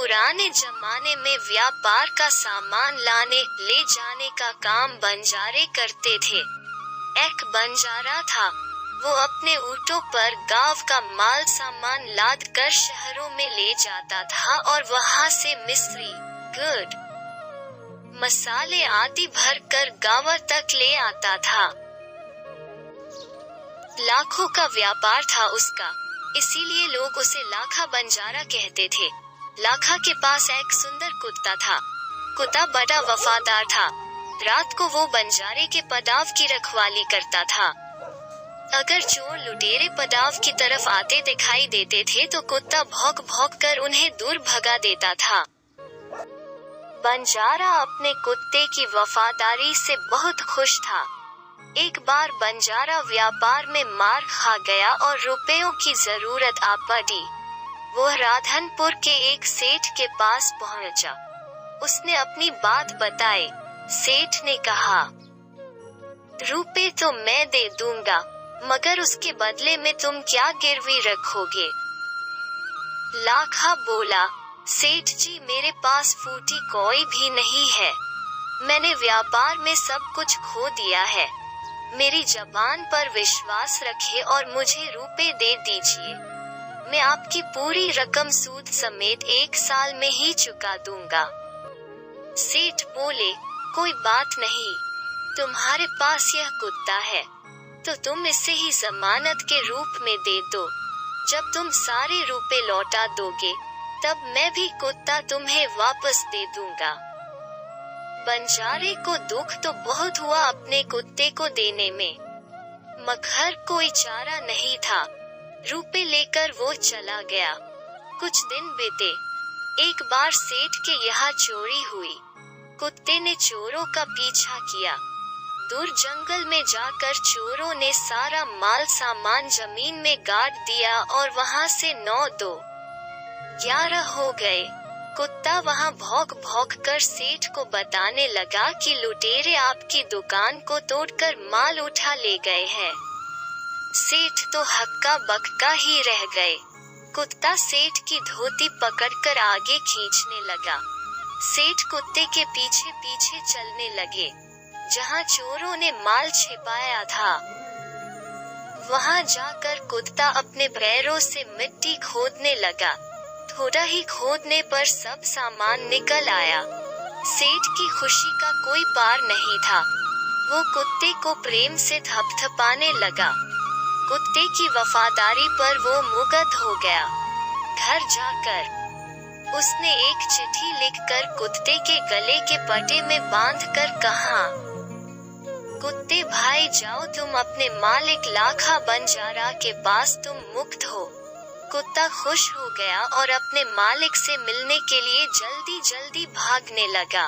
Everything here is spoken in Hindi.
पुराने जमाने में व्यापार का सामान लाने ले जाने का काम बंजारे करते थे। एक बंजारा था, वो अपने ऊँटों पर गांव का माल सामान लाद कर शहरों में ले जाता था और वहां से मिस्री, गुड़, मसाले आदि भर कर गांव तक ले आता था। लाखों का व्यापार था उसका, इसीलिए लोग उसे लाखा बंजारा कहते थे। लाखा के पास एक सुंदर कुत्ता था। कुत्ता बड़ा वफादार था। रात को वो बंजारे के पड़ाव की रखवाली करता था। अगर चोर लुटेरे पड़ाव की तरफ आते दिखाई देते थे तो कुत्ता भौंक भौंक कर उन्हें दूर भगा देता था। बंजारा अपने कुत्ते की वफादारी से बहुत खुश था। एक बार बंजारा व्यापार में मार खा गया और रुपयों की जरूरत आ पड़ी। वो राधनपुर के एक सेठ के पास पहुंचा। उसने अपनी बात बताई। सेठ ने कहा, रुपए तो मैं दे दूंगा, मगर उसके बदले में तुम क्या गिरवी रखोगे? लाखा बोला, सेठ जी मेरे पास फूटी कोई भी नहीं है। मैंने व्यापार में सब कुछ खो दिया है। मेरी जबान पर विश्वास रखे और मुझे रुपए दे दीजिए। मैं आपकी पूरी रकम सूद समेत 1 साल में ही चुका दूंगा। सेठ बोले, कोई बात नहीं, तुम्हारे पास यह कुत्ता है तो तुम इसे ही जमानत के रूप में दे दो। जब तुम सारे रुपए लौटा दोगे तब मैं भी कुत्ता तुम्हें वापस दे दूंगा। बंजारे को दुख तो बहुत हुआ अपने कुत्ते को देने में, मगर कोई चारा नहीं था। रुपए लेकर वो चला गया। कुछ दिन बीते। एक बार सेठ के यहाँ चोरी हुई। कुत्ते ने चोरों का पीछा किया। दूर जंगल में जाकर चोरों ने सारा माल सामान जमीन में गाड़ दिया और वहां से 9 2 11 हो गए। कुत्ता वहां भौंक भौंक कर सेठ को बताने लगा कि लुटेरे आपकी दुकान को तोड़कर माल उठा ले गए हैं। सेठ तो हक्का बक्का ही रह गए। कुत्ता सेठ की धोती पकड़कर आगे खींचने लगा। सेठ कुत्ते के पीछे पीछे चलने लगे। जहां चोरों ने माल छिपाया था वहां जाकर कुत्ता अपने पैरों से मिट्टी खोदने लगा। थोड़ा ही खोदने पर सब सामान निकल आया। सेठ की खुशी का कोई पार नहीं था। वो कुत्ते को प्रेम से थपथपाने लगा। कुत्ते की वफादारी पर वो मुग्ध हो गया। घर जाकर उसने एक चिट्ठी लिखकर कुत्ते के गले के पट्टे में बांधकर कहा, कुत्ते भाई जाओ, तुम अपने मालिक लाखा बंजारा के पास तुम मुक्त हो। कुत्ता खुश हो गया और अपने मालिक से मिलने के लिए जल्दी जल्दी भागने लगा।